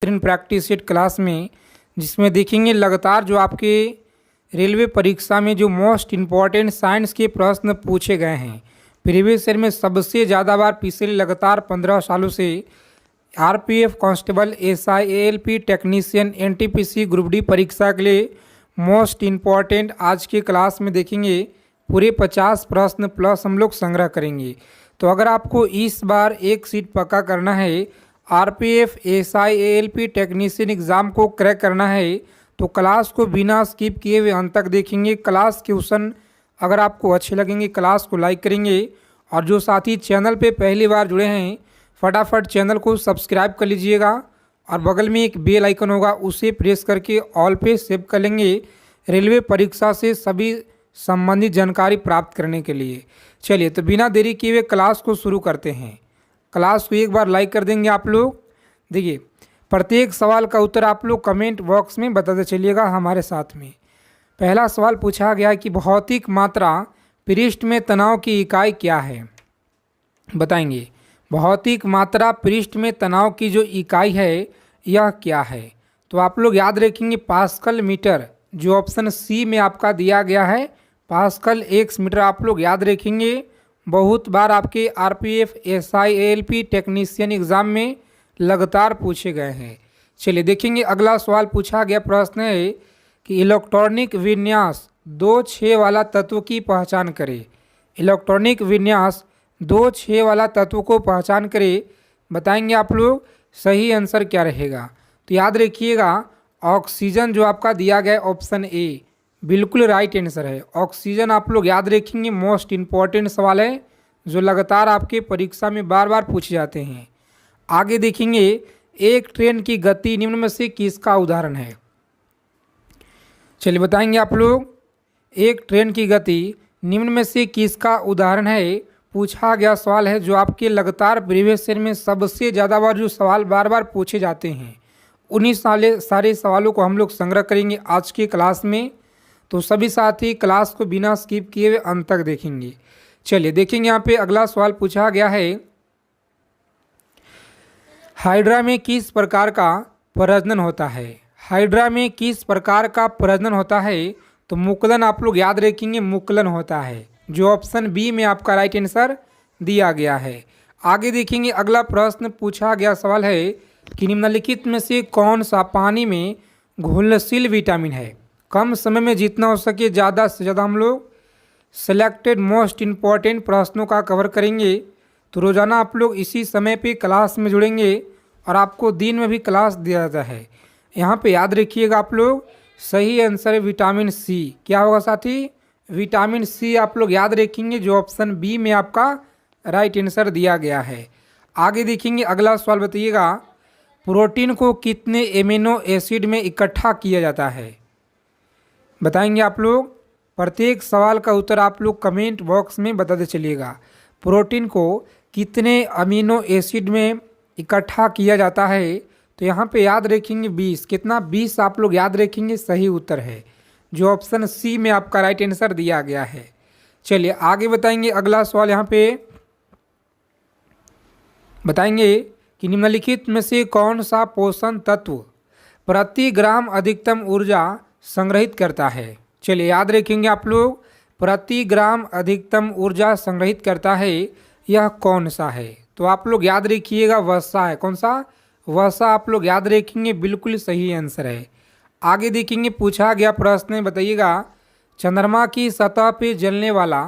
बेहतरीन practice set class में, जिसमें देखेंगे लगातार जो आपके रेलवे परीक्षा में जो मोस्ट इम्पॉर्टेंट साइंस के प्रश्न पूछे गए हैं। प्रीवियस ईयर में सबसे ज़्यादा बार पिछले लगातार 15 सालों से RPF constable, SI, ALP technician, NTPC group D परीक्षा के लिए मोस्ट इम्पॉर्टेंट आज के क्लास में देखेंगे पूरे 50 प्रश्न प्लस हम लोग संग्रह करेंगे। तो अगर आपको इस बार एक सीट पक्का करना है, RPF, SI, ALP technician exam को क्रैक करना है, तो क्लास को बिना स्किप किए हुए अंत तक देखेंगे। क्लास क्वेश्चन अगर आपको अच्छे लगेंगे क्लास को लाइक करेंगे, और जो साथी चैनल पे पहली बार जुड़े हैं फटाफट चैनल को सब्सक्राइब कर लीजिएगा, और बगल में एक बेल आइकन होगा उसे प्रेस करके ऑल पे सेव कर लेंगे रेलवे परीक्षा से सभी संबंधित जानकारी प्राप्त करने के लिए। चलिए तो बिना देरी किए हुए क्लास को शुरू करते हैं। क्लास को एक बार लाइक कर देंगे आप लोग। देखिए प्रत्येक सवाल का उत्तर आप लोग कमेंट बॉक्स में बताते चलिएगा हमारे साथ में। पहला सवाल पूछा गया है कि भौतिक मात्रा पृष्ठ में तनाव की इकाई क्या है, बताएंगे। भौतिक मात्रा पृष्ठ में तनाव की जो इकाई है यह क्या है, तो आप लोग याद रखेंगे पास्कल मीटर, जो ऑप्शन सी में आपका दिया गया है पास्कल एक्स मीटर आप लोग याद रखेंगे। बहुत बार आपके RPF, SI, ALP technician exam में लगातार पूछे गए हैं। चलिए देखेंगे अगला सवाल पूछा गया प्रश्न है कि इलेक्ट्रॉनिक विन्यास 2-6 वाला तत्व की पहचान करें। इलेक्ट्रॉनिक विन्यास 2-6 वाला तत्व को पहचान करें, बताएंगे आप लोग। सही आंसर क्या रहेगा, तो याद रखिएगा ऑक्सीजन जो आपका दिया गया है ऑप्शन ए बिल्कुल राइट आंसर है। ऑक्सीजन आप लोग याद रखेंगे, मोस्ट इम्पॉर्टेंट सवाल है जो लगातार आपके परीक्षा में बार बार पूछे जाते हैं। आगे देखेंगे एक ट्रेन की गति निम्न में से किसका उदाहरण है, चलिए बताएंगे आप लोग। एक ट्रेन की गति निम्न में से किसका उदाहरण है पूछा गया सवाल है, जो आपके लगातार प्रीवियस ईयर में सबसे ज़्यादा बार जो सवाल बार बार पूछे जाते हैं उन्हीं सारे सवालों को हम लोग संग्रह करेंगे आज की क्लास में। तो सभी साथी क्लास को बिना स्किप किए हुए अंत तक देखेंगे। चलिए देखेंगे यहाँ पे अगला सवाल पूछा गया है, हाइड्रा में किस प्रकार का प्रजनन होता है। हाइड्रा में किस प्रकार का प्रजनन होता है, तो मुकुलन आप लोग याद रखेंगे, मुकुलन होता है, जो ऑप्शन बी में आपका राइट आंसर दिया गया है। आगे देखेंगे अगला प्रश्न पूछा गया सवाल है कि निम्नलिखित में से कौन सा पानी में घुलनशील विटामिन है। कम समय में जितना हो सके ज़्यादा से ज़्यादा हम लोग सेलेक्टेड मोस्ट इम्पॉर्टेंट प्रश्नों का कवर करेंगे। तो रोज़ाना आप लोग इसी समय पे क्लास में जुड़ेंगे और आपको दिन में भी क्लास दिया जाता है। यहाँ पे याद रखिएगा आप लोग, सही आंसर है विटामिन सी। क्या होगा साथी, विटामिन सी आप लोग याद रखेंगे, जो ऑप्शन बी में आपका राइट आंसर दिया गया है। आगे देखेंगे अगला सवाल, बताइएगा प्रोटीन को कितने एमिनो एसिड में इकट्ठा किया जाता है, बताएंगे आप लोग। प्रत्येक सवाल का उत्तर आप लोग कमेंट बॉक्स में बताते चलिएगा। प्रोटीन को कितने अमीनो एसिड में इकट्ठा किया जाता है, तो यहाँ पे याद रखेंगे 20। कितना, 20 आप लोग याद रखेंगे, सही उत्तर है, जो ऑप्शन सी में आपका राइट आंसर दिया गया है। चलिए आगे बताएंगे अगला सवाल, यहाँ पे बताएंगे कि निम्नलिखित में से कौन सा पोषण तत्व प्रति ग्राम अधिकतम ऊर्जा संग्रहित करता है। चलिए याद रखेंगे आप लोग, प्रति ग्राम अधिकतम ऊर्जा संग्रहित करता है यह कौन सा है, तो आप लोग याद रखिएगा वसा है। कौन सा, वसा आप लोग याद रखेंगे, बिल्कुल सही आंसर है। आगे देखेंगे पूछा गया प्रश्न है, बताइएगा चंद्रमा की सतह पे चलने वाला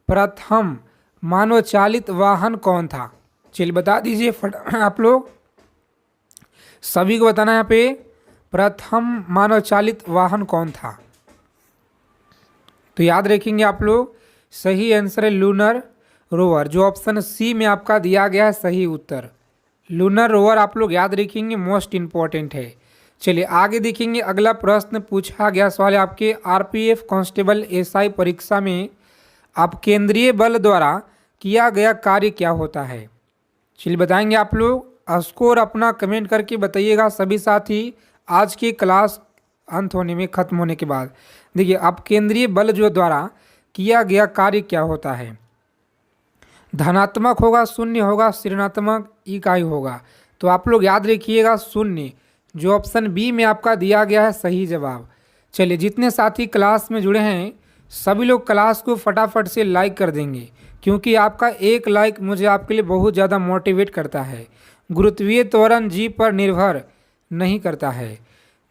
प्रथम मानव चालित वाहन कौन था। चलिए बता दीजिए आप लोग, सभी को बताना है यहाँ पे प्रथम मानव चालित वाहन कौन था। तो याद रखेंगे आप लोग, सही आंसर है लूनर रोवर, जो ऑप्शन सी में आपका दिया गया है सही उत्तर। लूनर रोवर आप लोग याद रखेंगे, मोस्ट इम्पॉर्टेंट है। चलिए आगे देखेंगे अगला प्रश्न पूछा गया सवाल है आपके आरपीएफ कांस्टेबल एसआई परीक्षा में, आप केंद्रीय बल द्वारा किया गया कार्य क्या होता है। चलिए बताएंगे आप लोग, स्कोर अपना कमेंट करके बताइएगा सभी साथी आज की क्लास अंत होने में, खत्म होने के बाद। देखिए अब केंद्रीय बल जो द्वारा किया गया कार्य क्या होता है, धनात्मक होगा, शून्य होगा, ऋणात्मक इकाई होगा। तो आप लोग याद रखिएगा शून्य, जो ऑप्शन बी में आपका दिया गया है सही जवाब। चलिए, जितने साथी क्लास में जुड़े हैं सभी लोग क्लास को फटाफट से लाइक कर देंगे, क्योंकि आपका एक लाइक मुझे आपके लिए बहुत ज़्यादा मोटिवेट करता है। गुरुत्वीय त्वरण जी पर निर्भर नहीं करता है,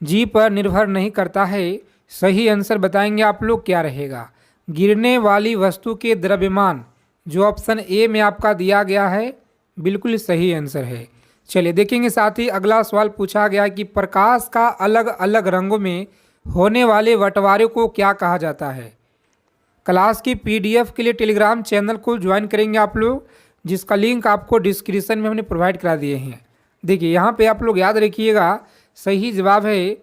जी पर निर्भर नहीं करता है। सही आंसर बताएंगे आप लोग क्या रहेगा। गिरने वाली वस्तु के द्रव्यमान, जो ऑप्शन ए में आपका दिया गया है, बिल्कुल सही आंसर है। चलिए देखेंगे साथ ही अगला सवाल पूछा गया कि प्रकाश का अलग अलग रंगों में होने वाले बंटवारे को क्या कहा जाता है। क्लास की पीडीएफ के लिए टेलीग्राम चैनल को ज्वाइन करेंगे आप लोग, जिसका लिंक आपको डिस्क्रिप्शन में हमने प्रोवाइड करा दिए हैं। देखिए यहाँ पे आप लोग याद रखिएगा, सही जवाब है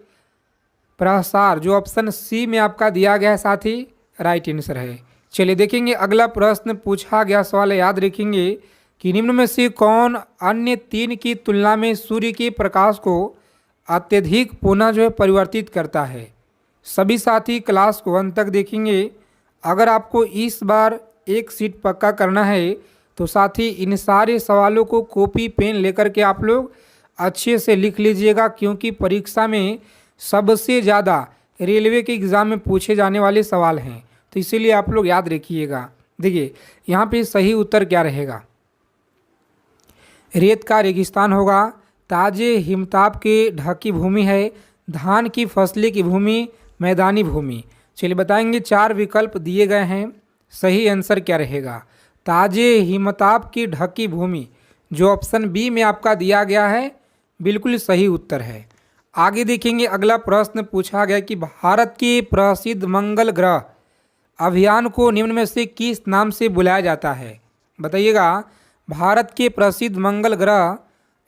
प्रसार, जो ऑप्शन सी में आपका दिया गया है साथ ही राइट आंसर है। चलिए देखेंगे अगला प्रश्न पूछा गया सवाल है, याद रखेंगे कि निम्न में से कौन अन्य तीन की तुलना में सूर्य के प्रकाश को अत्यधिक पुनः जो है परिवर्तित करता है। सभी साथी क्लास को अंत तक देखेंगे। अगर आपको इस बार एक सीट पक्का करना है तो साथी इन सारे सवालों को कॉपी पेन लेकर के आप लोग अच्छे से लिख लीजिएगा, क्योंकि परीक्षा में सबसे ज़्यादा रेलवे के एग्ज़ाम में पूछे जाने वाले सवाल हैं, तो इसीलिए आप लोग याद रखिएगा। देखिए यहाँ पे सही उत्तर क्या रहेगा। रेत का रेगिस्तान होगा, ताजे हिमताप के ढकी भूमि है, धान की फसलें की भूमि, मैदानी भूमि। चलिए बताएंगे, चार विकल्प दिए गए हैं, सही आंसर क्या रहेगा। ताजे हिमताप की ढकी भूमि, जो ऑप्शन बी में आपका दिया गया है, बिल्कुल सही उत्तर है। आगे देखेंगे अगला प्रश्न पूछा गया कि भारत के प्रसिद्ध मंगल ग्रह अभियान को निम्न में से किस नाम से बुलाया जाता है। बताइएगा, भारत के प्रसिद्ध मंगल ग्रह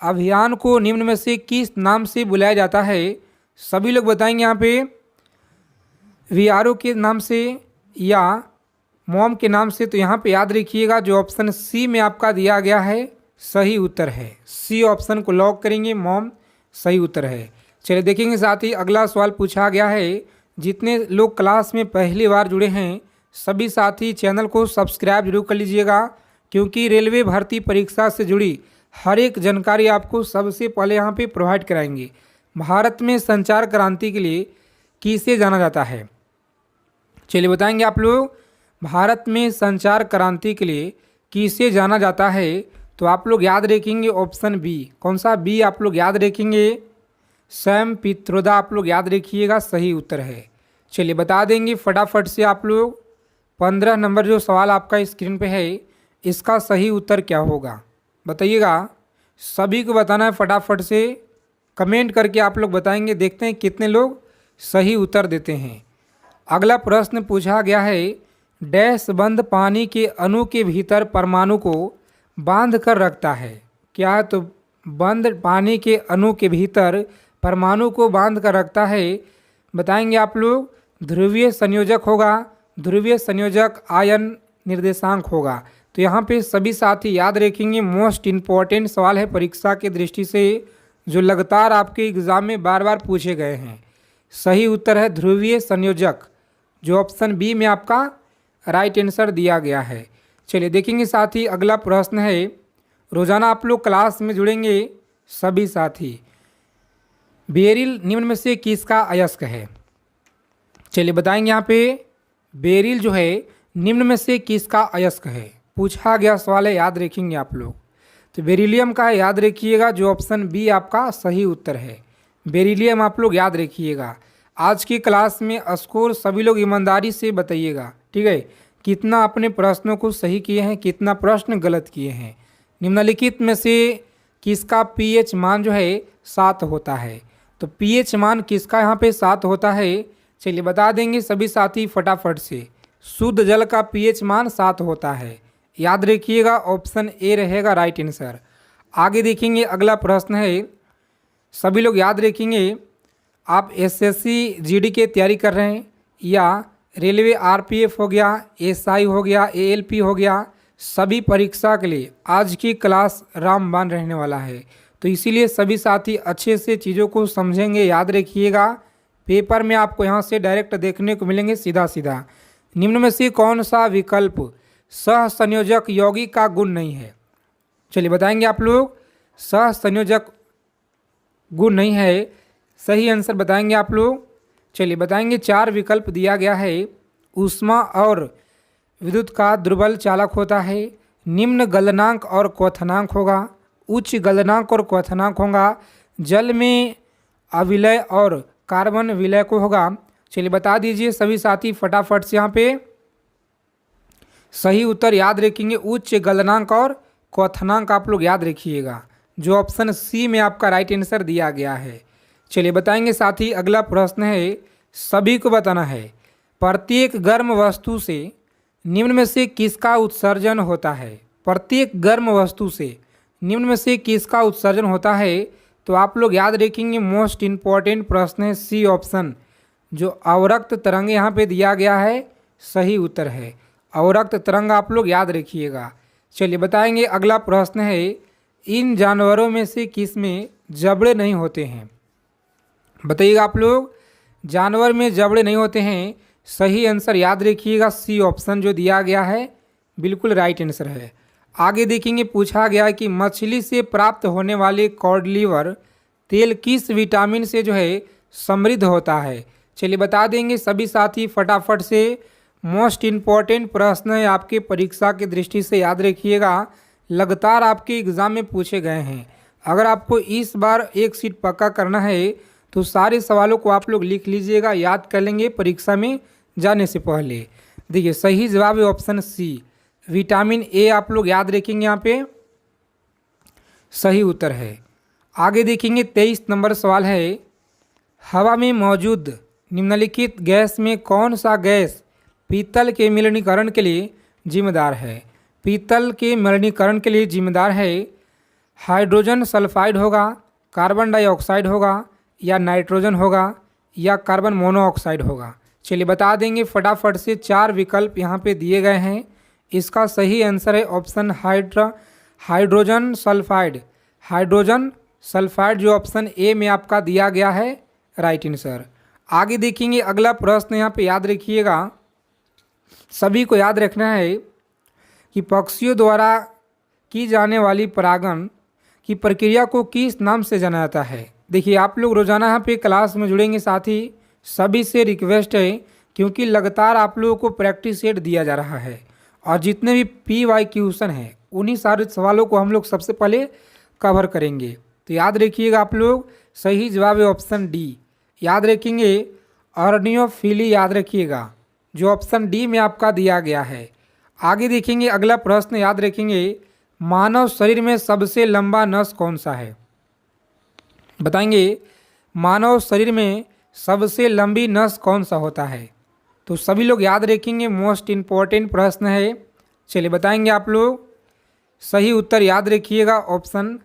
अभियान को निम्न में से किस नाम से बुलाया जाता है। सभी लोग बताएंगे यहाँ पे वीआरओ के नाम से या मॉम के नाम से। तो यहाँ पे याद रखिएगा, जो ऑप्शन सी में आपका दिया गया है सही उत्तर है। सी ऑप्शन को लॉक करेंगे, मॉम सही उत्तर है। चलिए देखेंगे साथ ही अगला सवाल पूछा गया है। जितने लोग क्लास में पहली बार जुड़े हैं सभी साथी चैनल को सब्सक्राइब जरूर कर लीजिएगा, क्योंकि रेलवे भर्ती परीक्षा से जुड़ी हर एक जानकारी आपको सबसे पहले यहाँ पे प्रोवाइड कराएंगे। भारत में संचार क्रांति के लिए किसे जाना जाता है। चलिए बताएंगे आप लोग, भारत में संचार क्रांति के लिए किसे जाना जाता है। तो आप लोग याद रखेंगे ऑप्शन बी। कौन सा बी आप लोग याद रखेंगे, सैम पित्रोदा आप लोग याद रखिएगा, सही उत्तर है। चलिए बता देंगे फटाफट से आप लोग, 15 नंबर जो सवाल आपका स्क्रीन पे है, इसका सही उत्तर क्या होगा बताइएगा। सभी को बताना है फटाफट से, कमेंट करके आप लोग बताएंगे। देखते हैं कितने लोग सही उत्तर देते हैं। अगला प्रश्न पूछा गया है, डैश बंद पानी के अणु के भीतर परमाणु को बांध कर रखता है। क्या है, तो बंद पानी के अणु के भीतर परमाणु को बांध कर रखता है। बताएंगे आप लोग, ध्रुवीय संयोजक होगा, ध्रुवीय संयोजक आयन निर्देशांक होगा। तो यहाँ पे सभी साथी याद रखेंगे, मोस्ट इम्पॉर्टेंट सवाल है परीक्षा की दृष्टि से, जो लगातार आपके एग्ज़ाम में बार बार पूछे गए हैं। सही उत्तर है ध्रुवीय संयोजक, जो ऑप्शन बी में आपका राइट आंसर दिया गया है। चलिए देखेंगे साथी अगला प्रश्न है। रोज़ाना आप लोग क्लास में जुड़ेंगे सभी साथी। बेरिल निम्न में से किसका अयस्क है। चलिए बताएंगे यहाँ पे, बेरिल जो है निम्न में से किसका अयस्क है, पूछा गया सवाल है, याद रखेंगे आप लोग। तो बेरिलियम का याद रखिएगा, जो ऑप्शन बी आपका सही उत्तर है। बेरिलियम आप लोग याद रखिएगा। आज की क्लास में स्कोर सभी लोग ईमानदारी से बताइएगा, ठीक है, कितना अपने प्रश्नों को सही किए हैं, कितना प्रश्न गलत किए हैं। निम्नलिखित में से किसका पीएच मान जो है 7 होता है। तो पीएच मान किसका यहाँ पे 7 होता है, चलिए बता देंगे सभी साथी फटाफट से। शुद्ध जल का पीएच मान 7 होता है, याद रखिएगा, ऑप्शन ए रहेगा राइट आंसर। आगे देखेंगे अगला प्रश्न है, सभी लोग याद रखेंगे, आप एसएससी जीडी की तैयारी कर रहे हैं या रेलवे आरपीएफ हो गया, एसआई हो गया, एएलपी हो गया, सभी परीक्षा के लिए आज की क्लास रामबाण रहने वाला है। तो इसीलिए सभी साथी अच्छे से चीज़ों को समझेंगे, याद रखिएगा। पेपर में आपको यहाँ से डायरेक्ट देखने को मिलेंगे सीधा सीधा। निम्न में से कौन सा विकल्प सह संयोजक यौगिक का गुण नहीं है। चलिए बताएंगे आप लोग, सह संयोजक गुण नहीं है। सही आंसर बताएंगे आप लोग। चलिए बताएंगे, 4 विकल्प दिया गया है। ऊष्मा और विद्युत का दुर्बल चालक होता है, निम्न गलनांक और क्वथनांक होगा, उच्च गलनांक और क्वथनांक होगा, जल में अविलय और कार्बन विलय को होगा। चलिए बता दीजिए सभी साथी फटाफट से। यहाँ पे सही उत्तर याद रखेंगे उच्च गलनांक और क्वथनांक, आप लोग याद रखिएगा, जो ऑप्शन सी में आपका राइट आंसर दिया गया है। चलिए बताएंगे साथी, अगला प्रश्न है, सभी को बताना है, प्रत्येक गर्म वस्तु से निम्न में से किसका उत्सर्जन होता है। प्रत्येक गर्म वस्तु से निम्न में से किसका उत्सर्जन होता है, तो आप लोग याद रखेंगे मोस्ट इम्पॉर्टेंट प्रश्न है सी ऑप्शन, जो अवरक्त तरंग यहाँ पे दिया गया है, सही उत्तर है अवरक्त तरंग, आप लोग याद रखिएगा। चलिए बताएंगे, अगला प्रश्न है, इन जानवरों में से किस में जबड़े नहीं होते हैं। बताइएगा आप लोग, जानवर में जबड़े नहीं होते हैं, सही आंसर याद रखिएगा सी ऑप्शन जो दिया गया है, बिल्कुल राइट आंसर है। आगे देखेंगे, पूछा गया है कि मछली से प्राप्त होने वाले कॉड लीवर तेल किस विटामिन से जो है समृद्ध होता है। चलिए बता देंगे सभी साथी फटाफट से, मोस्ट इम्पॉर्टेंट प्रश्न है आपके परीक्षा की दृष्टि से, याद रखिएगा, लगातार आपके एग्ज़ाम में पूछे गए हैं। अगर आपको इस बार एक सीट पक्का करना है तो सारे सवालों को आप लोग लिख लीजिएगा, याद कर लेंगे परीक्षा में जाने से पहले। देखिए सही जवाब है ऑप्शन सी, विटामिन ए, आप लोग याद रखेंगे, यहाँ पे सही उत्तर है। आगे देखेंगे 23 नंबर सवाल है, हवा में मौजूद निम्नलिखित गैस में कौन सा गैस पीतल के मलिनीकरण के लिए जिम्मेदार है। पीतल के मलिनीकरण के लिए जिम्मेदार है, हाइड्रोजन सल्फाइड होगा, कार्बन डाइऑक्साइड होगा, या नाइट्रोजन होगा, या कार्बन मोनोऑक्साइड होगा। चलिए बता देंगे फटाफट से, 4 विकल्प यहाँ पे दिए गए हैं, इसका सही आंसर है option hydrogen sulphide. Hydrogen sulphide जो ऑप्शन ए में आपका दिया गया है, राइट आंसर। आगे देखेंगे, अगला प्रश्न यहाँ पे याद रखिएगा, सभी को याद रखना है कि पक्षियों द्वारा की जाने वाली परागण की प्रक्रिया को किस नाम से जाना जाता है। देखिए आप लोग रोजाना यहाँ पे क्लास में जुड़ेंगे, साथ ही सभी से रिक्वेस्ट है, क्योंकि लगातार आप लोगों को प्रैक्टिस सेट दिया जा रहा है, और जितने भी PY क्वेश्चन हैं उन्हीं सारे सवालों को हम लोग सबसे पहले कवर करेंगे। तो याद रखिएगा आप लोग, सही जवाब है ऑप्शन डी, याद रखेंगे अर्नियोफिली, याद रखिएगा, जो ऑप्शन डी में आपका दिया गया है। आगे देखेंगे, अगला प्रश्न याद रखेंगे, मानव शरीर में सबसे लंबा नस कौन सा है। बताएंगे, मानव शरीर में सबसे लंबी नस कौन सा होता है, तो सभी लोग याद रखेंगे, मोस्ट इम्पॉर्टेंट प्रश्न है। चलिए बताएंगे आप लोग, सही उत्तर याद रखिएगा ऑप्शन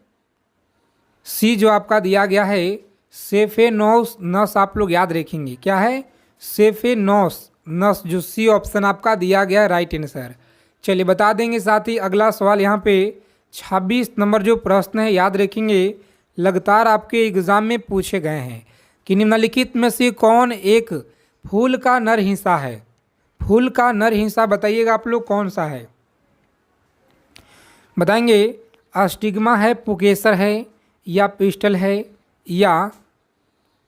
सी जो आपका दिया गया है, सेफेनोस नस, आप लोग याद रखेंगे, क्या है सेफेनोस नस, जो सी ऑप्शन आपका दिया गया है, राइट आंसर। चलिए बता देंगे साथ ही, अगला सवाल यहाँ पे 26 नंबर जो प्रश्न है, याद रखेंगे, लगातार आपके एग्जाम में पूछे गए हैं कि निम्नलिखित में से कौन एक फूल का नर हिस्सा है। फूल का नर हिस्सा बताइएगा आप लोग कौन सा है। बताएंगे, अस्टिग्मा है, पुकेसर है, या पिस्टल है, या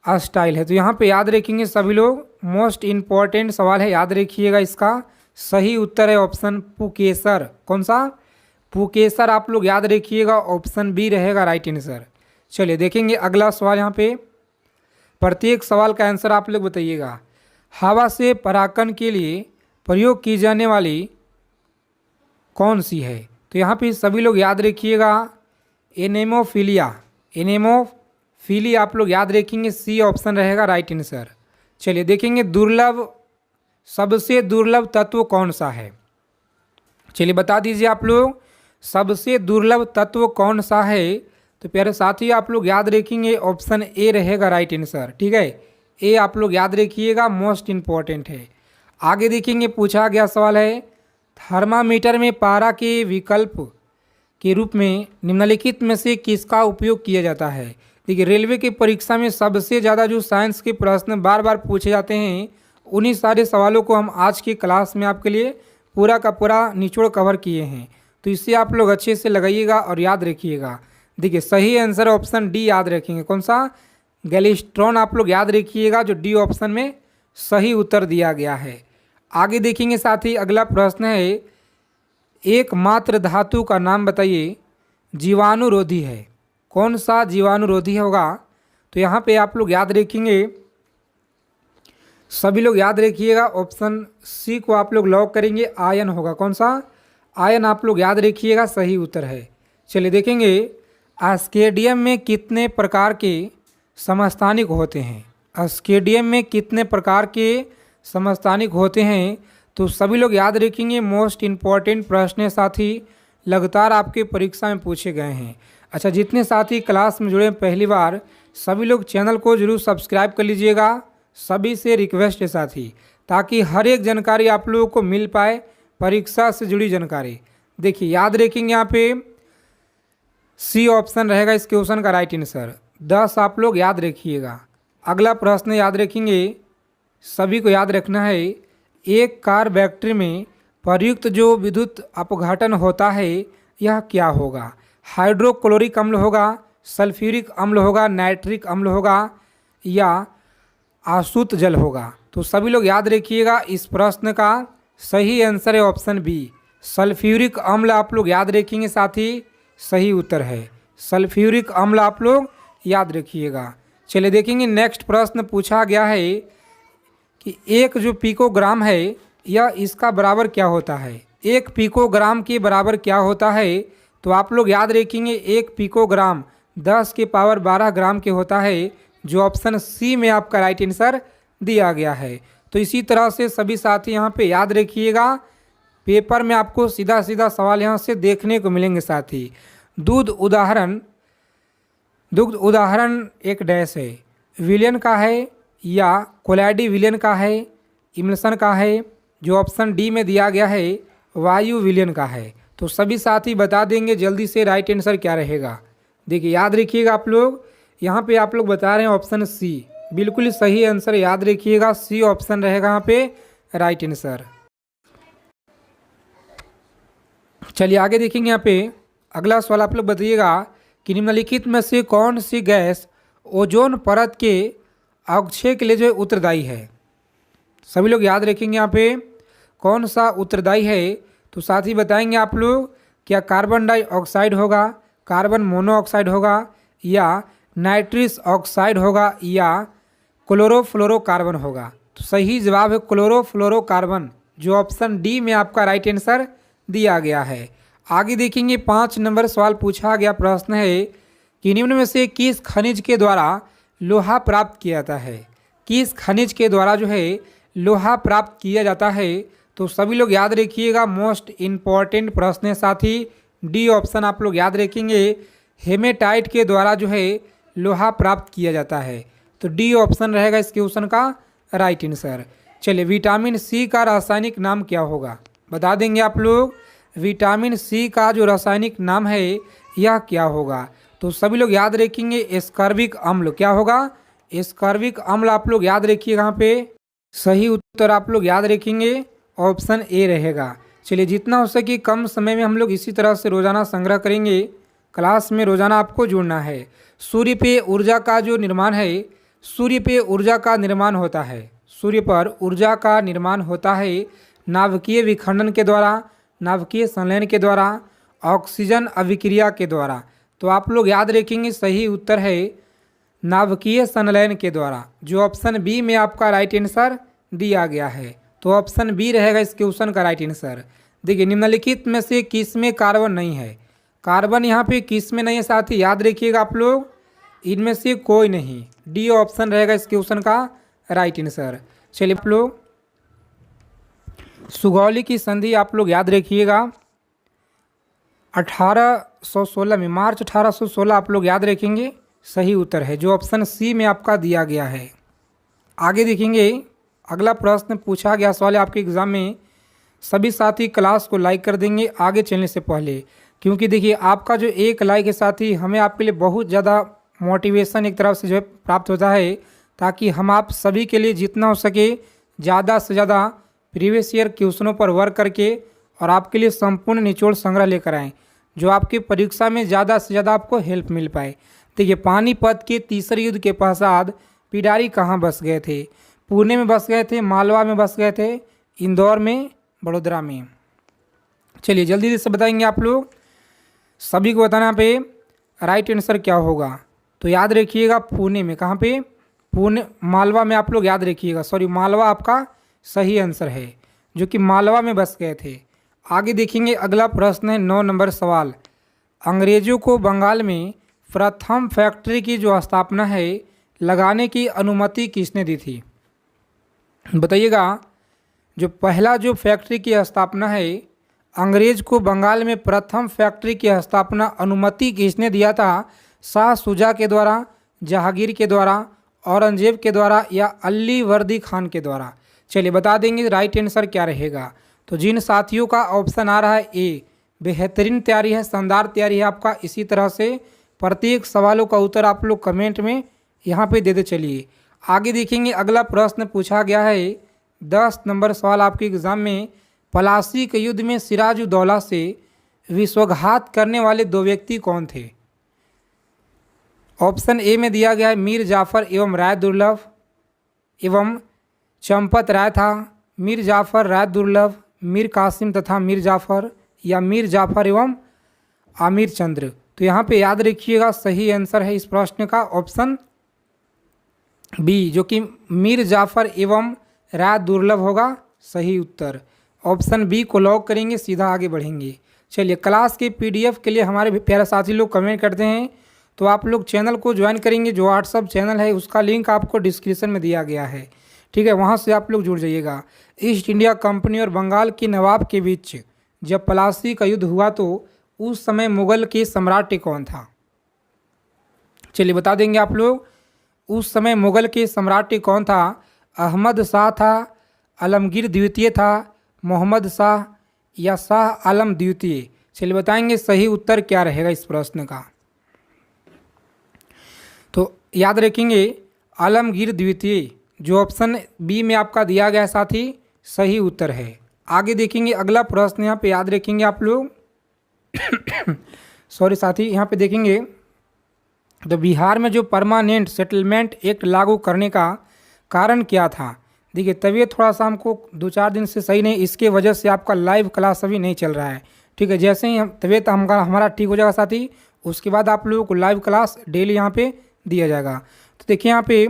स्टाइल है। तो यहाँ पे याद रखेंगे सभी लोग, मोस्ट इम्पॉर्टेंट सवाल है, याद रखिएगा, इसका सही उत्तर है ऑप्शन पुकेसर। कौन सा, पुकेसर, आप लोग याद रखिएगा, ऑप्शन बी रहेगा राइट आंसर। चलिए देखेंगे अगला सवाल, यहाँ पे प्रत्येक सवाल का आंसर आप लोग बताइएगा। हवा से परागण के लिए प्रयोग की जाने वाली कौन सी है, तो यहाँ पे सभी लोग याद रखिएगा, एनेमोफिलिया, एनेमोफिलिया, आप लोग याद रखेंगे, सी ऑप्शन रहेगा राइट आंसर। चलिए देखेंगे, दुर्लभ, सबसे दुर्लभ तत्व कौन सा है। चलिए बता दीजिए आप लोग, सबसे दुर्लभ तत्व कौन सा है, तो प्यारे साथी आप लोग याद रखेंगे, ऑप्शन ए रहेगा राइट आंसर, ठीक है, ए आप लोग याद रखिएगा, मोस्ट इम्पॉर्टेंट है। आगे देखेंगे, पूछा गया सवाल है, थर्मामीटर में पारा के विकल्प के रूप में निम्नलिखित में से किसका उपयोग किया जाता है। देखिए रेलवे की परीक्षा में सबसे ज़्यादा जो साइंस के प्रश्न बार बार पूछे जाते हैं, उन्हीं सारे सवालों को हम आज की क्लास में आपके लिए पूरा का पूरा निचोड़ कवर किए हैं, तो इससे आप लोग अच्छे से लगाइएगा और याद रखिएगा। देखिए सही आंसर ऑप्शन डी याद रखेंगे, कौन सा, गैलिस्ट्रॉन आप लोग याद रखिएगा, जो डी ऑप्शन में सही उत्तर दिया गया है। आगे देखेंगे साथी, अगला प्रश्न है, एकमात्र धातु का नाम बताइए जीवाणुरोधी है। कौन सा जीवाणुरोधी होगा? तो यहाँ पे आप लोग याद रखेंगे, सभी लोग याद रखिएगा, ऑप्शन सी को आप लोग लॉक करेंगे, आयन होगा। कौन सा? आयन आप लोग याद रखिएगा, सही उत्तर है। चलिए देखेंगे, अस्केडियम में कितने प्रकार के समस्थानिक होते हैं? अस्केडियम में कितने प्रकार के समस्थानिक होते हैं? तो सभी लोग याद रखेंगे, मोस्ट इम्पॉर्टेंट प्रश्न है साथी, लगातार आपके परीक्षा में पूछे गए हैं। अच्छा, जितने साथी क्लास में जुड़े हैं पहली बार, सभी लोग चैनल को जरूर सब्सक्राइब कर लीजिएगा। सभी से रिक्वेस्ट है साथी, ताकि हर एक जानकारी आप लोगों को मिल पाए, परीक्षा से जुड़ी जानकारी। देखिए याद रखेंगे, यहाँ पे सी ऑप्शन रहेगा इस क्वेश्चन का राइट आंसर। 10 आप लोग याद रखिएगा। अगला प्रश्न याद रखेंगे, सभी को याद रखना है, एक कार बैटरी में प्रयुक्त जो विद्युत अपघटन होता है यह क्या होगा? हाइड्रोक्लोरिक अम्ल होगा, सल्फ्यूरिक अम्ल होगा, नाइट्रिक अम्ल होगा, या आसुत जल होगा? तो सभी लोग याद रखिएगा, इस प्रश्न का सही आंसर है ऑप्शन बी, सल्फ्यूरिक अम्ल आप लोग याद रखेंगे साथी, सही उत्तर है। सल्फ्यूरिक अम्ल आप लोग याद रखिएगा। चलिए देखेंगे, नेक्स्ट प्रश्न पूछा गया है कि एक जो पिकोग्राम है यह इसका बराबर क्या होता है? एक पिकोग्राम के बराबर क्या होता है? तो आप लोग याद रखेंगे, एक पिकोग्राम 10 के पावर 12 ग्राम के होता है, जो ऑप्शन सी में आपका राइट आंसर दिया गया है। तो इसी तरह से सभी साथी यहाँ पे याद रखिएगा, पेपर में आपको सीधा सीधा सवाल यहाँ से देखने को मिलेंगे साथी। दुग्ध उदाहरण एक डैश है, विलियन का है या कोलाइडी विलियन का है, इमल्सन का है, जो ऑप्शन डी में दिया गया है वायु विलियन का है। तो सभी साथी बता देंगे जल्दी से राइट आंसर क्या रहेगा। देखिए याद रखिएगा, आप लोग यहाँ पे आप लोग बता रहे हैं ऑप्शन सी, बिल्कुल ही सही आंसर याद रखिएगा, सी ऑप्शन रहेगा यहाँ पे राइट आंसर। चलिए आगे देखेंगे, यहाँ पे अगला सवाल आप लोग बताइएगा कि निम्नलिखित में से कौन सी गैस ओजोन परत के अवक्षय के लिए जो उत्तरदायी है? सभी लोग याद रखेंगे, यहाँ पे कौन सा उत्तरदायी है? तो साथ ही बताएंगे आप लोग, क्या कार्बन डाइऑक्साइड होगा, कार्बन मोनोऑक्साइड होगा, या नाइट्रस ऑक्साइड होगा, या क्लोरोफ्लोरोकार्बन होगा? तो सही जवाब है क्लोरोफ्लोरोकार्बन, जो ऑप्शन डी में आपका राइट आंसर दिया गया है। आगे देखेंगे, 5 नंबर सवाल पूछा गया प्रश्न है कि निम्न में से किस खनिज के द्वारा लोहा प्राप्त किया जाता है? किस खनिज के द्वारा जो है लोहा प्राप्त किया जाता है? तो सभी लोग याद रखिएगा, मोस्ट इम्पॉर्टेंट प्रश्न है साथी, डी ऑप्शन आप लोग याद रखेंगे, हेमेटाइट के द्वारा जो है लोहा प्राप्त किया जाता है। तो डी ऑप्शन रहेगा इस क्वेश्चन का राइट आंसर। चलिए, विटामिन सी का रासायनिक नाम क्या होगा? बता देंगे आप लोग, विटामिन सी का जो रासायनिक नाम है यह क्या होगा? तो सभी लोग याद रखेंगे, एस्कॉर्बिक अम्ल। क्या होगा? एस्कॉर्बिक अम्ल आप लोग याद रखिए, यहाँ पे सही उत्तर आप लोग याद रखेंगे, ऑप्शन ए रहेगा। चलिए, जितना हो सके कम समय में हम लोग इसी तरह से रोज़ाना संग्रह करेंगे। क्लास में रोज़ाना आपको जुड़ना है। सूर्य पे ऊर्जा का जो निर्माण है, सूर्य पे ऊर्जा का निर्माण होता है, सूर्य पर ऊर्जा का निर्माण होता है नाभिकीय विखंडन के द्वारा, नाभिकीय संलयन के द्वारा, ऑक्सीजन अभिक्रिया के द्वारा। तो आप लोग याद रखेंगे, सही उत्तर है नाभिकीय संलयन के द्वारा, जो ऑप्शन बी में आपका राइट आंसर दिया गया है। तो ऑप्शन बी रहेगा इस क्वेश्चन का राइट आंसर। देखिए, निम्नलिखित में से किस में कार्बन नहीं है? कार्बन यहाँ पे किस में नहीं है साथी? याद रखिएगा आप लोग, इनमें से कोई नहीं, डी ऑप्शन रहेगा इस क्वेश्चन का राइट आंसर। चलिए, आप लोग सुगौली की संधि आप लोग याद रखिएगा, 1816 में, मार्च 1816 आप लोग याद रखेंगे, सही उत्तर है, जो ऑप्शन सी में आपका दिया गया है। आगे देखेंगे, अगला प्रश्न पूछा गया सवाल है आपके एग्ज़ाम में। सभी साथी क्लास को लाइक कर देंगे आगे चलने से पहले, क्योंकि देखिए आपका जो एक लाइक है साथी, हमें आपके लिए बहुत ज़्यादा मोटिवेशन एक तरफ से जो है प्राप्त होता है, ताकि हम आप सभी के लिए जितना हो सके ज़्यादा से ज़्यादा प्रीवियस ईयर क्वेश्चनों पर वर्क करके और आपके लिए संपूर्ण निचोड़ संग्रह लेकर आएँ, जो आपकी परीक्षा में ज़्यादा से ज़्यादा आपको हेल्प मिल पाए। देखिए पानीपत के तीसरे युद्ध के पश्चात पिडारी कहाँ बस गए थे? पुणे में बस गए थे, मालवा में बस गए थे, इंदौर में, बड़ोदरा में। चलिए जल्दी से बताएंगे आप लोग, सभी को बताना पे राइट आंसर क्या होगा। तो याद रखिएगा पुणे में, कहाँ पे? पुणे, मालवा में आप लोग याद रखिएगा, सॉरी मालवा आपका सही आंसर है, जो कि मालवा में बस गए थे। आगे देखेंगे, अगला प्रश्न है 9 नंबर सवाल। अंग्रेजों को बंगाल में प्रथम फैक्ट्री की जो स्थापना है लगाने की अनुमति किसने दी थी? बताइएगा, जो पहला जो फैक्ट्री की स्थापना है, अंग्रेज को बंगाल में प्रथम फैक्ट्री की स्थापना अनुमति किसने दिया था? शाह शुजा के द्वारा, जहांगीर के द्वारा, औरंगजेब के द्वारा या अली वर्दी खान के द्वारा? चलिए बता देंगे राइट आंसर क्या रहेगा। तो जिन साथियों का ऑप्शन आ रहा है ए, बेहतरीन तैयारी है, शानदार तैयारी है आपका। इसी तरह से प्रत्येक सवालों का उत्तर आप लोग कमेंट में यहाँ पे दे दे। चलिए आगे देखेंगे, अगला प्रश्न पूछा गया है 10 नंबर सवाल आपके एग्जाम में। पलासी के युद्ध में सिराजुद्दौला से विश्वासघात करने वाले 2 व्यक्ति कौन थे? ऑप्शन ए में दिया गया है मीर जाफर एवं राय दुर्लभ एवं चंपत राय था, मीर जाफर, राय दुर्लभ, मीर कासिम तथा मीर जाफर, या मीर जाफर एवं आमिर चंद्र। तो यहाँ पे याद रखिएगा सही आंसर है इस प्रश्न का ऑप्शन बी, जो कि मीर जाफर एवं राय दुर्लभ होगा सही उत्तर। ऑप्शन बी को लॉक करेंगे, सीधा आगे बढ़ेंगे। चलिए क्लास के पीडीएफ के लिए हमारे प्यारे साथी लोग कमेंट करते हैं, तो आप लोग चैनल को ज्वाइन करेंगे। जो व्हाट्सअप चैनल है उसका लिंक आपको डिस्क्रिप्शन में दिया गया है, ठीक है, वहाँ से आप लोग जुड़ जाइएगा। ईस्ट इंडिया कंपनी और बंगाल के नवाब के बीच जब पलासी का युद्ध हुआ तो उस समय मुगल के सम्राट कौन था? चलिए बता देंगे आप लोग, उस समय मुगल के सम्राट कौन था? अहमद शाह था, आलमगीर द्वितीय था, मोहम्मद शाह या शाह आलम द्वितीय? चलिए बताएंगे सही उत्तर क्या रहेगा इस प्रश्न का। तो याद रखेंगे आलमगीर द्वितीय, जो ऑप्शन बी में आपका दिया गया साथी सही उत्तर है। आगे देखेंगे अगला प्रश्न, यहाँ पे याद रखेंगे आप लोग सॉरी साथी, यहाँ पे देखेंगे तो बिहार में जो परमानेंट सेटलमेंट एक्ट लागू करने का कारण क्या था? देखिए तबीयत थोड़ा सा हमको 2-4 दिन से सही नहीं, इसके वजह से आपका लाइव क्लास अभी नहीं चल रहा है, ठीक है। जैसे ही हम तबीयत हमारा ठीक हो जाएगा साथी, उसके बाद आप लोगों को लाइव क्लास डेली यहाँ पे दिया जाएगा। तो देखिए यहाँ पे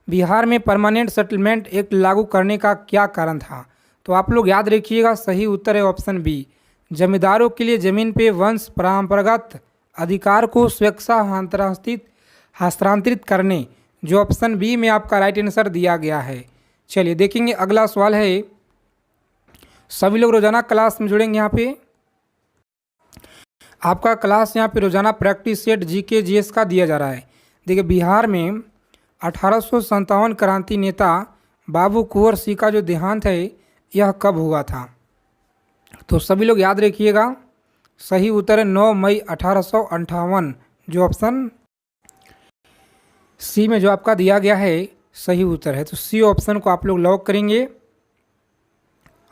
बिहार में परमानेंट सेटलमेंट एक्ट लागू करने का क्या कारण था? तो आप लोग याद रखिएगा सही उत्तर है ऑप्शन बी, जमींदारों के लिए ज़मीन पे वंश परंपरागत अधिकार को स्वेच्छा हस्तांतरित करने, जो ऑप्शन बी में आपका राइट आंसर दिया गया है। चलिए देखेंगे अगला सवाल है, सभी लोग रोजाना क्लास में जुड़ेंगे। यहाँ पे आपका क्लास यहाँ पे रोजाना प्रैक्टिस सेट जीके जीएस का दिया जा रहा है। देखिए बिहार में 1857 क्रांति नेता बाबू कुंवर सिंह का जो देहांत है यह कब हुआ था? तो सभी लोग याद रखिएगा सही उत्तर है 9 मई 1858, जो ऑप्शन सी में जो आपका दिया गया है सही उत्तर है। तो सी ऑप्शन को आप लोग लॉक करेंगे,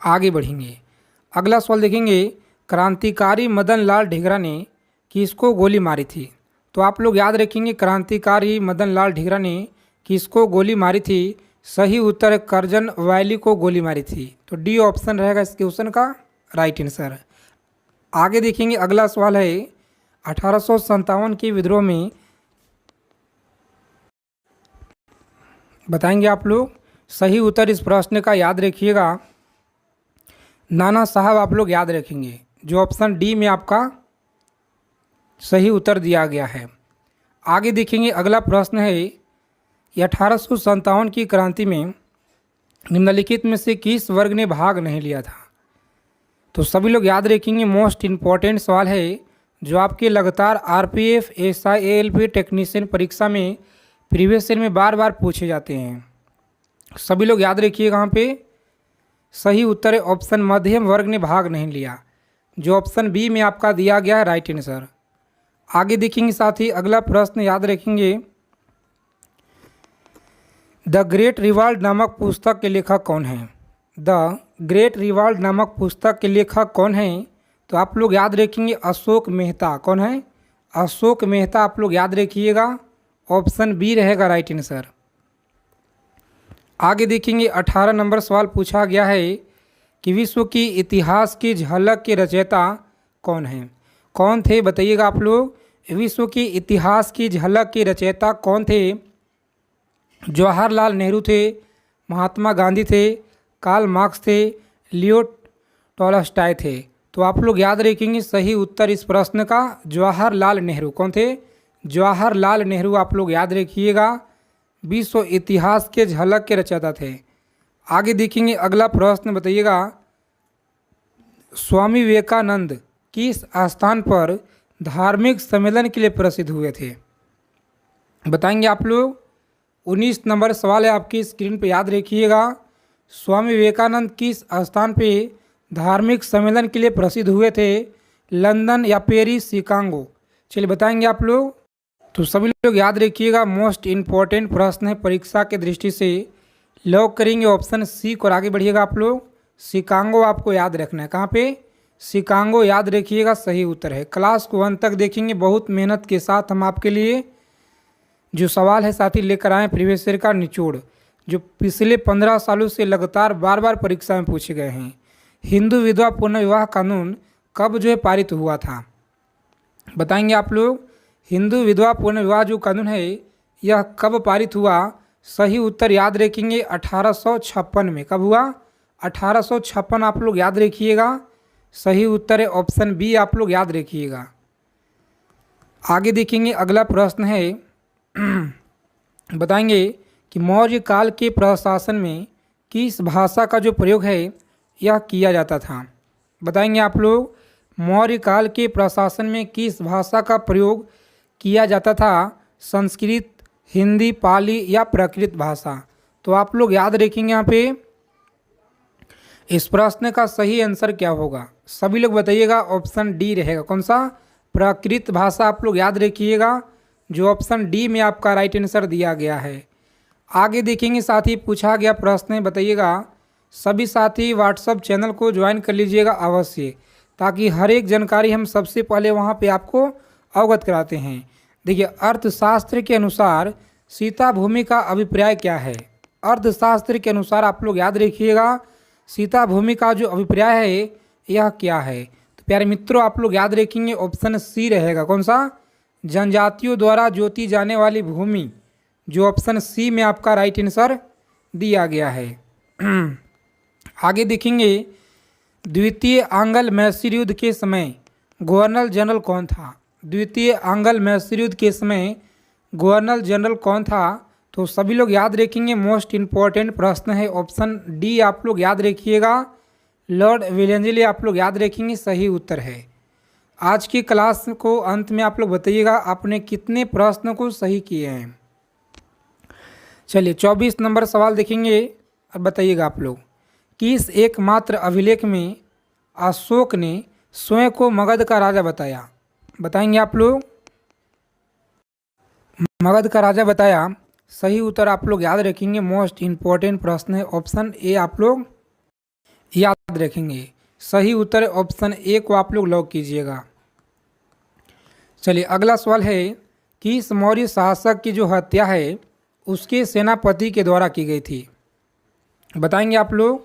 आगे बढ़ेंगे। अगला सवाल देखेंगे, क्रांतिकारी मदन लाल ढींगरा ने किसको गोली मारी थी? तो आप लोग याद रखेंगे क्रांतिकारी मदन लाल ढींगरा ने किसको गोली मारी थी? सही उत्तर करजन वैली को गोली मारी थी। तो डी ऑप्शन रहेगा इस क्वेश्चन का राइट आंसर। आगे देखेंगे अगला सवाल है, 1857 के विद्रोह में बताएंगे आप लोग सही उत्तर इस प्रश्न का याद रखिएगा नाना साहब, आप लोग याद रखेंगे, जो ऑप्शन डी में आपका सही उत्तर दिया गया है। आगे देखेंगे अगला प्रश्न है, 1857 की क्रांति में निम्नलिखित में से किस वर्ग ने भाग नहीं लिया था? तो सभी लोग याद रखेंगे मोस्ट इम्पॉर्टेंट सवाल है, जो आपके लगातार आरपीएफ एसआई एएलपी टेक्नीशियन परीक्षा में प्रीवियस ईयर में बार बार पूछे जाते हैं। सभी लोग याद रखिएगा, यहाँ पे सही उत्तर है ऑप्शन मध्यम वर्ग ने भाग नहीं लिया, जो ऑप्शन बी में आपका दिया गया है राइट आंसर। आगे देखेंगे साथ ही अगला प्रश्न याद रखेंगे, द ग्रेट रिवाल्ड नामक पुस्तक के लेखक कौन है? द ग्रेट रिवाल्ड नामक पुस्तक के लेखक कौन है? तो आप लोग याद रखेंगे अशोक मेहता। कौन है? अशोक मेहता आप लोग याद रखिएगा, ऑप्शन बी रहेगा राइट आंसर। आगे देखेंगे 18 नंबर सवाल पूछा गया है कि विश्व की इतिहास की झलक के रचयिता कौन हैं? कौन थे बताइएगा आप लोग। विश्व की इतिहास की झलक के रचयिता कौन थे? जवाहरलाल नेहरू थे, महात्मा गांधी थे, कार्ल मार्क्स थे, लियो टॉलस्टॉय थे। तो आप लोग याद रखेंगे सही उत्तर इस प्रश्न का जवाहरलाल नेहरू। कौन थे? जवाहरलाल नेहरू आप लोग याद रखिएगा, विश्व इतिहास के झलक के रचयिता थे। आगे देखेंगे अगला प्रश्न बताइएगा, स्वामी विवेकानंद किस स्थान पर धार्मिक सम्मेलन के लिए प्रसिद्ध हुए थे? बताएंगे आप लोग। 19 नंबर सवाल है आपकी स्क्रीन पर, याद रखिएगा। स्वामी विवेकानंद किस स्थान पे धार्मिक सम्मेलन के लिए प्रसिद्ध हुए थे? लंदन या पेरिस, शिकागो? चलिए बताएंगे आप लोग। तो सभी लोग याद रखिएगा, मोस्ट इम्पॉर्टेंट प्रश्न है परीक्षा के दृष्टि से। लॉक करेंगे ऑप्शन सी को और आगे बढ़िएगा आप लोग। शिकागो आपको याद रखना है। कहाँ पे? शिकागो याद रखिएगा, सही उत्तर है। क्लास को अंत तक देखेंगे, बहुत मेहनत के साथ हम आपके लिए जो सवाल है साथी लेकर आए प्रीवियस ईयर का निचोड़, जो पिछले 15 सालों से लगातार बार बार परीक्षा में पूछे गए हैं। हिंदू विधवा पुनर्विवाह कानून कब जो है पारित हुआ था? बताएंगे आप लोग। हिंदू विधवा पुनर्विवाह जो कानून है यह कब पारित हुआ? सही उत्तर याद रखेंगे 1856 में। कब हुआ? 1856 आप लोग याद रखिएगा, सही उत्तर है ऑप्शन बी आप लोग याद रखिएगा। आगे देखेंगे अगला प्रश्न है बताएंगे कि मौर्य काल के प्रशासन में किस भाषा का जो प्रयोग है यह किया जाता था? बताएंगे आप लोग। मौर्य काल के प्रशासन में किस भाषा का प्रयोग किया जाता था? संस्कृत, हिंदी, पाली या प्राकृत भाषा? तो आप लोग याद रखेंगे यहाँ पे इस प्रश्न का सही आंसर क्या होगा? सभी लोग बताइएगा, ऑप्शन डी रहेगा। कौन सा? प्राकृत भाषा आप लोग याद रखिएगा, जो ऑप्शन डी में आपका राइट आंसर दिया गया है। आगे देखेंगे साथी पूछा गया प्रश्न है, बताइएगा। सभी साथी व्हाट्सएप चैनल को ज्वाइन कर लीजिएगा अवश्य, ताकि हर एक जानकारी हम सबसे पहले वहां पे आपको अवगत कराते हैं। देखिए, अर्थशास्त्र के अनुसार सीता भूमि का अभिप्राय क्या है? अर्थशास्त्र के अनुसार आप लोग याद रखिएगा, सीता भूमि का जो अभिप्राय है यह क्या है? तो प्यारे मित्रों आप लोग याद रखेंगे ऑप्शन सी रहेगा। कौन सा? जनजातियों द्वारा जोती जाने वाली भूमि, जो ऑप्शन सी में आपका राइट आंसर दिया गया है। आगे देखेंगे, द्वितीय आंग्ल मैसूर युद्ध के समय गवर्नर जनरल कौन था? द्वितीय आंग्ल मैसूर युद्ध के समय गवर्नर जनरल कौन था? तो सभी लोग याद रखेंगे, मोस्ट इम्पॉर्टेंट प्रश्न है, ऑप्शन डी आप लोग याद रखिएगा, लॉर्ड वेलेंसली आप लोग याद रखेंगे, सही उत्तर है। आज की क्लास को अंत में आप लोग बताइएगा आपने कितने प्रश्न को सही किए हैं। चलिए 24 नंबर सवाल देखेंगे और बताइएगा आप लोग, किस एकमात्र अभिलेख में अशोक ने स्वयं को मगध का राजा बताया? बताएंगे आप लोग। मगध का राजा बताया, सही उत्तर आप लोग याद रखेंगे, मोस्ट इम्पॉर्टेंट प्रश्न है, ऑप्शन ए आप लोग याद रखेंगे, सही उत्तर ऑप्शन ए को आप लोग लॉक कीजिएगा। चलिए अगला सवाल है, किस मौर्य शासक की जो हत्या है उसके सेनापति के द्वारा की गई थी? बताएंगे आप लोग,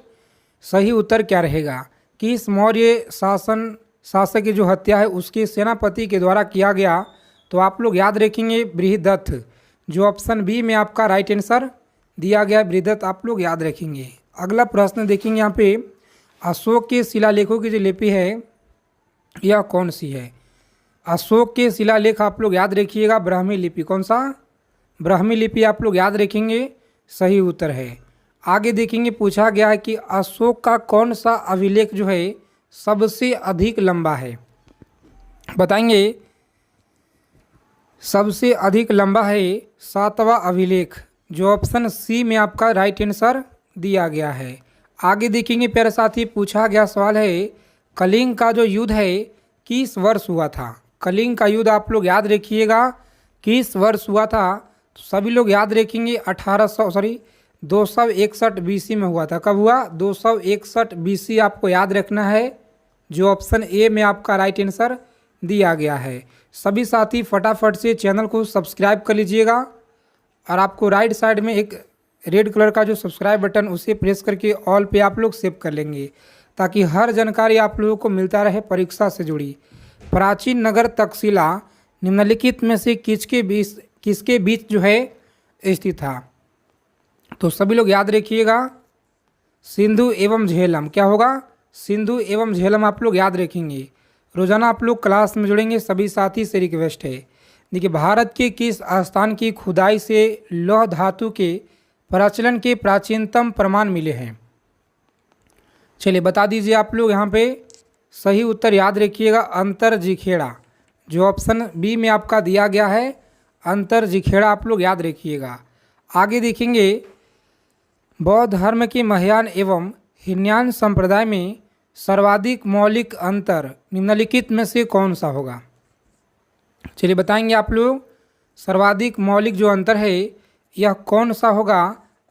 सही उत्तर क्या रहेगा? किस मौर्य शासक की जो हत्या है उसके सेनापति के द्वारा किया गया? तो आप लोग याद रखेंगे बृहदत्त, जो ऑप्शन बी में आपका राइट आंसर दिया गया है, बृहदत्त आप लोग याद रखेंगे। अगला प्रश्न देखेंगे यहाँ पे, अशोक के शिलालेखों की जो लिपि है यह कौन सी है? अशोक के शिलालेख आप लोग याद रखिएगा, ब्राह्मी लिपि। कौन सा? ब्राह्मी लिपि आप लोग याद रखेंगे, सही उत्तर है। आगे देखेंगे पूछा गया है कि अशोक का कौन सा अभिलेख जो है सबसे अधिक लंबा है? बताएंगे। सबसे अधिक लंबा है 7वां अभिलेख, जो ऑप्शन सी में आपका राइट आंसर दिया गया है। आगे देखेंगे प्यारे साथी पूछा गया सवाल है, कलिंग का जो युद्ध है किस वर्ष हुआ था? कलिंग का युद्ध आप लोग याद रखिएगा, किस वर्ष हुआ था? तो सभी लोग याद रखेंगे 261 BC में हुआ था। कब हुआ? 261 BC आपको याद रखना है, जो ऑप्शन ए में आपका राइट आंसर दिया गया है। सभी साथी फटाफट से चैनल को सब्सक्राइब कर लीजिएगा और आपको राइट साइड में एक रेड कलर का जो सब्सक्राइब बटन उसे प्रेस करके ऑल पे आप लोग सेव कर लेंगे, ताकि हर जानकारी आप लोगों को मिलता रहे परीक्षा से जुड़ी। प्राचीन नगर तक्षशिला निम्नलिखित में से किसके बीच जो है स्थित था? तो सभी लोग याद रखिएगा, सिंधु एवं झेलम। क्या होगा? सिंधु एवं झेलम आप लोग याद रखेंगे। रोजाना आप लोग क्लास में जुड़ेंगे, सभी साथी से रिक्वेस्ट है। देखिए, भारत के किस स्थान की खुदाई से लौह धातु के प्रचलन के प्राचीनतम प्रमाण मिले हैं? चलिए बता दीजिए आप लोग यहाँ पे। सही उत्तर याद रखिएगा, अंतरजिखेड़ा। जो ऑप्शन बी में आपका दिया गया है अंतरजिखेड़ा, आप लोग याद रखिएगा। आगे देखेंगे, बौद्ध धर्म के महायान एवं हीनयान संप्रदाय में सर्वाधिक मौलिक अंतर निम्नलिखित में से कौन सा होगा? चलिए बताएंगे आप लोग। सर्वाधिक मौलिक जो अंतर है यह कौन सा होगा?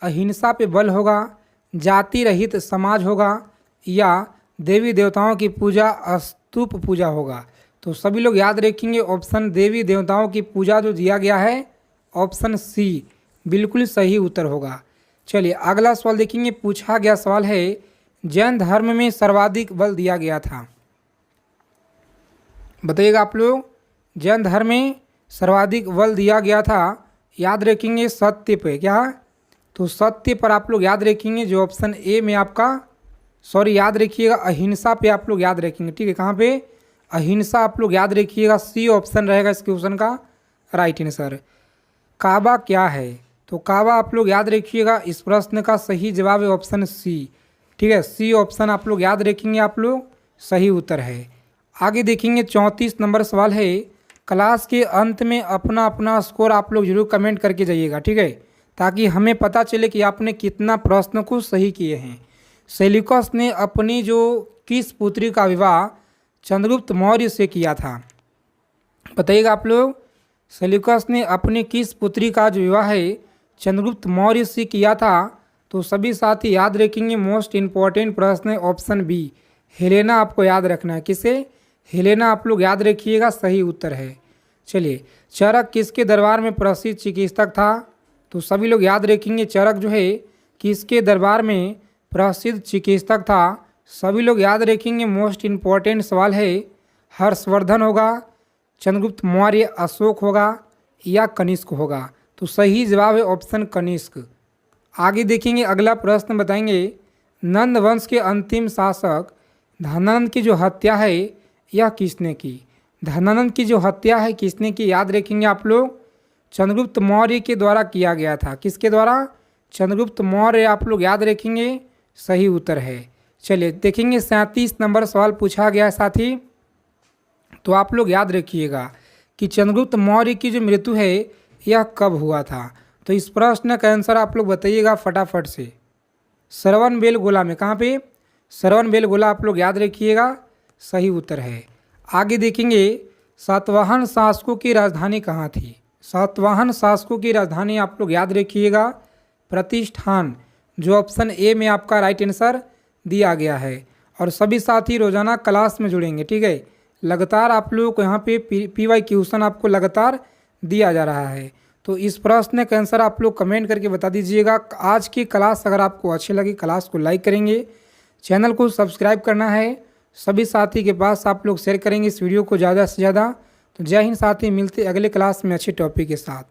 अहिंसा पे बल होगा, जाति रहित समाज होगा, या देवी देवताओं की पूजा स्तूप पूजा होगा? तो सभी लोग याद रखेंगे ऑप्शन देवी देवताओं की पूजा जो दिया गया है, ऑप्शन सी बिल्कुल सही उत्तर होगा। चलिए अगला सवाल देखेंगे। पूछा गया सवाल है, जैन धर्म में सर्वाधिक बल दिया गया था। बताइएगा आप लोग, जैन धर्म में सर्वाधिक बल दिया गया था। याद रखेंगे सत्य पे। क्या? तो सत्य पर आप लोग याद रखेंगे, जो ऑप्शन ए में आपका, याद रखिएगा अहिंसा पे आप लोग याद रखेंगे। ठीक है, कहाँ पे? अहिंसा आप लोग याद रखिएगा, सी ऑप्शन रहेगा इस क्वेश्चन का राइट आंसर। काबा क्या है? तो काबा आप लोग याद रखिएगा, इस प्रश्न का सही जवाब है ऑप्शन सी। ठीक है, सी ऑप्शन आप लोग याद रखेंगे, आप लोग सही उत्तर है। आगे देखेंगे 34 नंबर सवाल है। क्लास के अंत में अपना अपना स्कोर आप लोग जरूर कमेंट करके जाइएगा, ठीक है, ताकि हमें पता चले कि आपने कितना प्रश्न को सही किए हैं। सेल्यूकस ने अपनी जो किस पुत्री का विवाह चंद्रगुप्त मौर्य से किया था? बताइएगा आप लोग, सेल्यूकस ने अपनी किस पुत्री का जो विवाह है चंद्रगुप्त मौर्य से किया था? तो सभी साथी याद रखेंगे, मोस्ट इम्पॉर्टेंट प्रश्न है ऑप्शन बी, हेलेना आपको याद रखना है। किसे? हेलेना आप लोग याद रखिएगा, सही उत्तर है। चलिए, चरक किसके दरबार में प्रसिद्ध चिकित्सक था? तो सभी लोग याद रखेंगे, चरक जो है किसके दरबार में प्रसिद्ध चिकित्सक था? सभी लोग याद रखेंगे, मोस्ट इम्पॉर्टेंट सवाल है। हर्षवर्धन होगा, चंद्रगुप्त मौर्य, अशोक होगा, या कनिष्क होगा? तो सही जवाब है ऑप्शन कनिष्क। आगे देखेंगे, अगला प्रश्न बताएंगे, नंद वंश के अंतिम शासक धनानंद की जो हत्या है यह किसने की? धनानंद की जो हत्या है किसने की? याद रखेंगे आप लोग, चंद्रगुप्त मौर्य के द्वारा किया गया था। किसके द्वारा? चंद्रगुप्त मौर्य आप लोग याद रखेंगे, सही उत्तर है। चलिए देखेंगे 37 नंबर सवाल पूछा गया है साथी। तो आप लोग याद रखिएगा कि चंद्रगुप्त मौर्य की जो मृत्यु है यह कब हुआ था? तो इस प्रश्न का आंसर आप लोग बताइएगा फटाफट से। श्रवणबेलगोला में। कहाँ पे? श्रवणबेलगोला आप लोग याद रखिएगा, सही उत्तर है। आगे देखेंगे, सातवाहन शासकों की राजधानी कहाँ थी? सातवाहन शासकों की राजधानी आप लोग याद रखिएगा, प्रतिष्ठान, जो ऑप्शन ए में आपका राइट आंसर दिया गया है। और सभी साथी रोजाना क्लास में जुड़ेंगे, ठीक है। लगातार आप लोगों को यहाँ पे PY क्वेश्चन आपको लगातार दिया जा रहा है। तो इस प्रश्न का आंसर आप लोग कमेंट करके बता दीजिएगा। आज की क्लास अगर आपको अच्छी लगी, क्लास को लाइक करेंगे, चैनल को सब्सक्राइब करना है, सभी साथी के पास आप लोग शेयर करेंगे इस वीडियो को ज़्यादा से ज़्यादा। तो जय हिंद साथी, मिलते अगले क्लास में अच्छे टॉपिक के साथ।